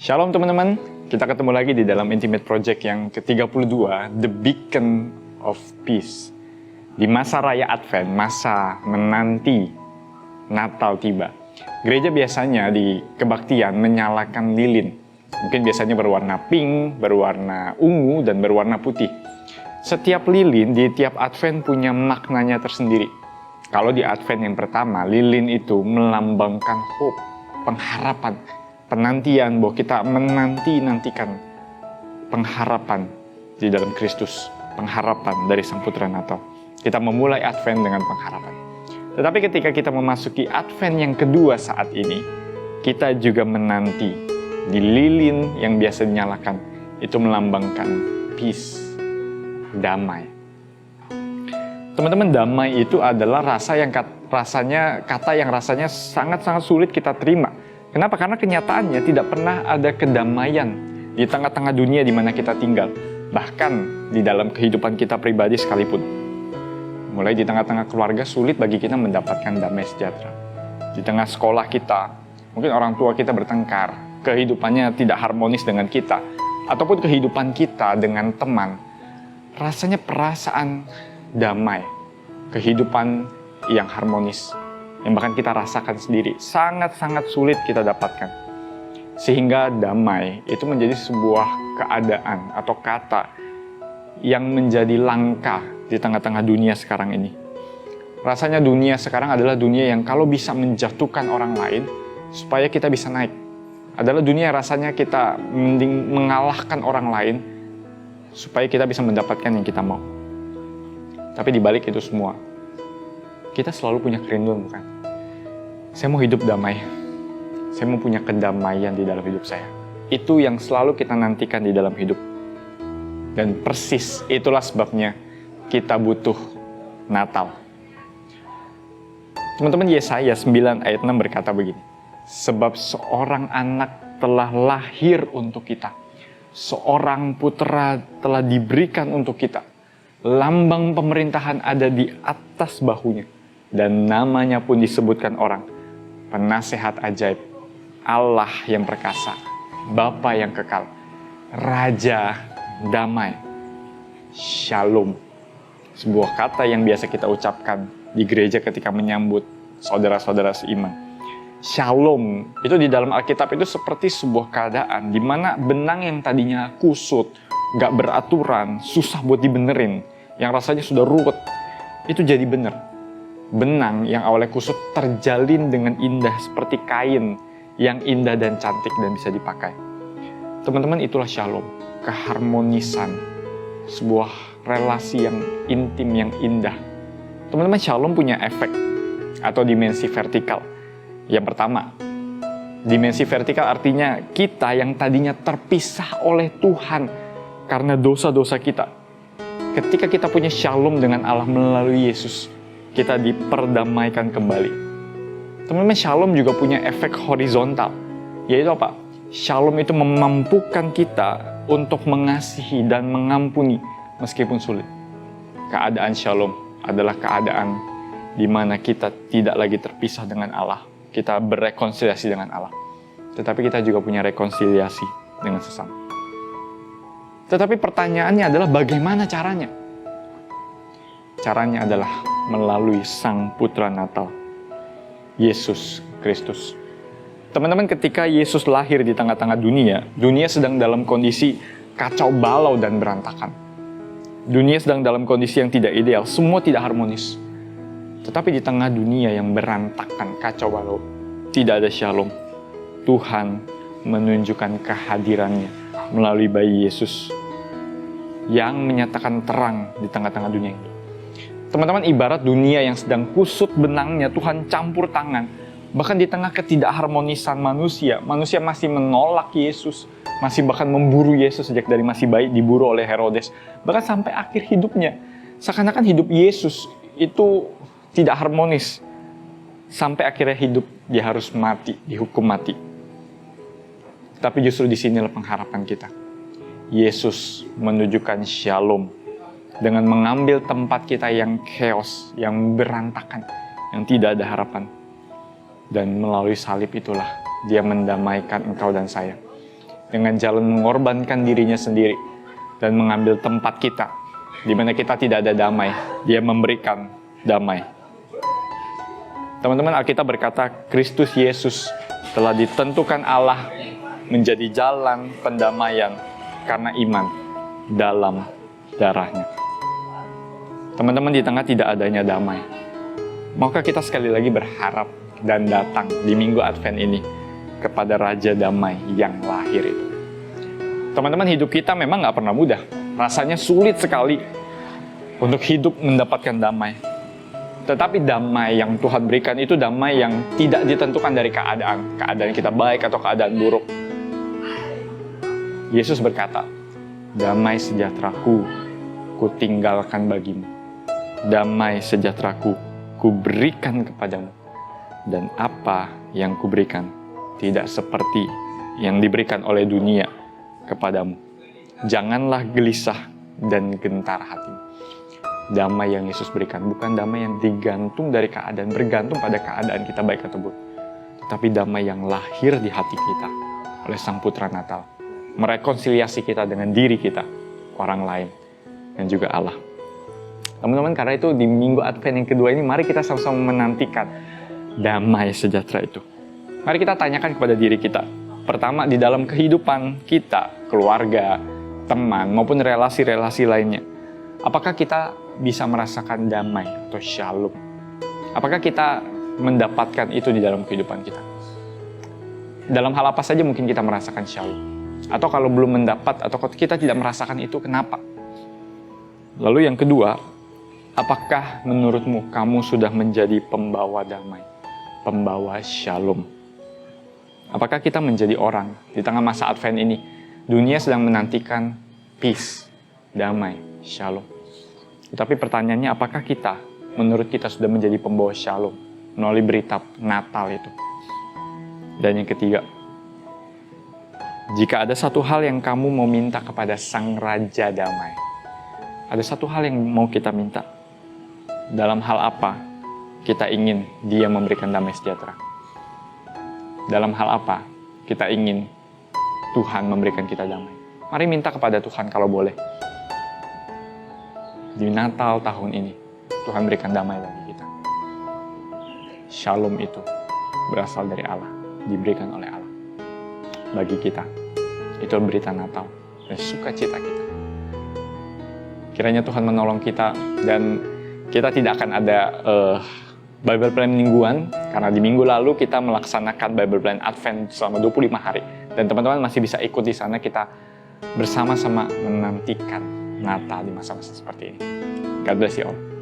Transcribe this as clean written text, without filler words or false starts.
Shalom teman-teman, kita ketemu lagi di dalam Intimate Project yang ke-32, The Beacon of Peace. Di masa raya Advent, masa menanti Natal tiba, gereja biasanya di kebaktian menyalakan lilin. Mungkin biasanya berwarna pink, berwarna ungu, dan berwarna putih. Setiap lilin di tiap Advent punya maknanya tersendiri. Kalau di Advent yang pertama, lilin itu melambangkan hope, pengharapan, penantian bahwa kita menanti-nantikan pengharapan di dalam Kristus, pengharapan dari Sang Putra Natal. Kita memulai Advent dengan pengharapan. Tetapi ketika kita memasuki Advent yang kedua saat ini, kita juga menanti di lilin yang biasa dinyalakan, itu melambangkan peace, damai. Teman-teman, damai itu adalah kata yang rasanya sangat-sangat sulit kita terima. Kenapa? Karena kenyataannya tidak pernah ada kedamaian di tengah-tengah dunia di mana kita tinggal. Bahkan di dalam kehidupan kita pribadi sekalipun. Mulai di tengah-tengah keluarga sulit bagi kita mendapatkan damai sejahtera. Di tengah sekolah kita, mungkin orang tua kita bertengkar, kehidupannya tidak harmonis dengan kita, ataupun kehidupan kita dengan teman. Rasanya perasaan damai, kehidupan yang harmonis, yang bahkan kita rasakan sendiri, sangat-sangat sulit kita dapatkan. Sehingga damai itu menjadi sebuah keadaan atau kata yang menjadi langka di tengah-tengah dunia sekarang ini. Rasanya dunia sekarang adalah dunia yang kalau bisa menjatuhkan orang lain supaya kita bisa naik. Adalah dunia yang rasanya kita mending mengalahkan orang lain supaya kita bisa mendapatkan yang kita mau. Tapi di balik itu semua, kita selalu punya kerinduan, bukan? Saya mau hidup damai. Saya mau punya kedamaian di dalam hidup saya. Itu yang selalu kita nantikan di dalam hidup. Dan persis itulah sebabnya kita butuh Natal. Teman-teman, Yesaya 9 ayat 6 berkata begini. Sebab seorang anak telah lahir untuk kita. Seorang putra telah diberikan untuk kita. Lambang pemerintahan ada di atas bahunya. Dan namanya pun disebutkan orang. Penasehat ajaib, Allah yang perkasa, Bapa yang kekal, Raja damai, Shalom. Sebuah kata yang biasa kita ucapkan di gereja ketika menyambut saudara-saudara seiman. Shalom itu di dalam Alkitab itu seperti sebuah keadaan di mana benang yang tadinya kusut, gak beraturan, susah buat dibenerin, yang rasanya sudah ruwet, itu jadi bener. Benang yang awalnya kusut terjalin dengan indah seperti kain yang indah dan cantik dan bisa dipakai. Teman-teman, itulah shalom, keharmonisan, sebuah relasi yang intim, yang indah. Teman-teman, shalom punya efek atau dimensi vertikal. Yang pertama, dimensi vertikal artinya kita yang tadinya terpisah oleh Tuhan karena dosa-dosa kita. Ketika kita punya shalom dengan Allah melalui Yesus, kita diperdamaikan kembali. Teman-teman, shalom juga punya efek horizontal. Yaitu apa? Shalom itu memampukan kita untuk mengasihi dan mengampuni meskipun sulit. Keadaan shalom adalah keadaan di mana kita tidak lagi terpisah dengan Allah. Kita berrekonsiliasi dengan Allah. Tetapi kita juga punya rekonsiliasi dengan sesama. Tetapi pertanyaannya adalah bagaimana caranya? Caranya adalah melalui Sang Putra Natal, Yesus Kristus. Teman-teman, ketika Yesus lahir di tengah-tengah dunia, dunia sedang dalam kondisi kacau balau dan berantakan. Dunia sedang dalam kondisi yang tidak ideal, semua tidak harmonis. Tetapi di tengah dunia yang berantakan, kacau balau, tidak ada shalom. Tuhan menunjukkan kehadirannya melalui bayi Yesus yang menyatakan terang di tengah-tengah dunia ini. Teman-teman, ibarat dunia yang sedang kusut benangnya, Tuhan campur tangan. Bahkan di tengah ketidakharmonisan manusia masih menolak Yesus, masih bahkan memburu Yesus sejak dari masih bayi, diburu oleh Herodes. Bahkan sampai akhir hidupnya, seakan-akan hidup Yesus itu tidak harmonis. Sampai akhirnya hidup, dia harus mati, dihukum mati. Tapi justru di sinilah pengharapan kita. Yesus menunjukkan shalom dengan mengambil tempat kita yang chaos, yang berantakan, yang tidak ada harapan. Dan melalui salib itulah dia mendamaikan engkau dan saya. dengan jalan mengorbankan dirinya sendiri dan mengambil tempat kita, di mana kita tidak ada damai. Dia memberikan damai. Teman-teman, Alkitab berkata, Kristus Yesus telah ditentukan Allah menjadi jalan pendamaian karena iman dalam darahnya. Teman-teman, di tengah tidak adanya damai, maukah kita sekali lagi berharap dan datang di Minggu Advent ini kepada Raja Damai yang lahir itu? Teman-teman, hidup kita memang nggak pernah mudah. Rasanya sulit sekali untuk hidup mendapatkan damai. Tetapi damai yang Tuhan berikan itu damai yang tidak ditentukan dari keadaan. Keadaan kita baik atau keadaan buruk. Yesus berkata, damai sejahteraku ku tinggalkan bagimu. Damai sejahteraku ku berikan kepadamu. Dan apa yang ku berikan tidak seperti yang diberikan oleh dunia kepadamu. Janganlah gelisah dan gentar hatimu. Damai yang Yesus berikan bukan damai yang digantung dari keadaan, bergantung pada keadaan kita baik atau buruk. Tetapi damai yang lahir di hati kita oleh Sang Putra Natal. Merekonsiliasi kita dengan diri kita, orang lain, dan juga Allah. Teman-teman, karena itu di Minggu Advent yang kedua ini, mari kita sama-sama menantikan damai sejahtera itu. Mari kita tanyakan kepada diri kita. Pertama, di dalam kehidupan kita, keluarga, teman, maupun relasi-relasi lainnya, apakah kita bisa merasakan damai atau shalom? Apakah kita mendapatkan itu di dalam kehidupan kita? Dalam hal apa saja mungkin kita merasakan shalom? Atau kalau belum mendapat, atau kita tidak merasakan itu, kenapa? Lalu yang kedua, apakah menurutmu kamu sudah menjadi pembawa damai, pembawa shalom? Apakah kita menjadi orang di tengah masa Advent ini? Dunia sedang menantikan peace, damai, shalom. Tapi pertanyaannya, apakah kita, menurut kita sudah menjadi pembawa shalom melalui berita Natal itu? Dan yang ketiga, jika ada satu hal yang kamu mau minta kepada Sang Raja Damai, ada satu hal yang mau kita minta. Dalam hal apa kita ingin Dia memberikan damai sejahtera? Dalam hal apa kita ingin Tuhan memberikan kita damai? Mari minta kepada Tuhan kalau boleh. Di Natal tahun ini, Tuhan berikan damai bagi kita. Shalom itu berasal dari Allah, diberikan oleh Allah bagi kita. Itu berita Natal dan sukacita kita. Kiranya Tuhan menolong kita, dan kita tidak akan ada Bible Plan mingguan, karena di minggu lalu kita melaksanakan Bible Plan Advent selama 25 hari. Dan teman-teman masih bisa ikut di sana, kita bersama-sama menantikan Natal di masa-masa seperti ini. God bless you all.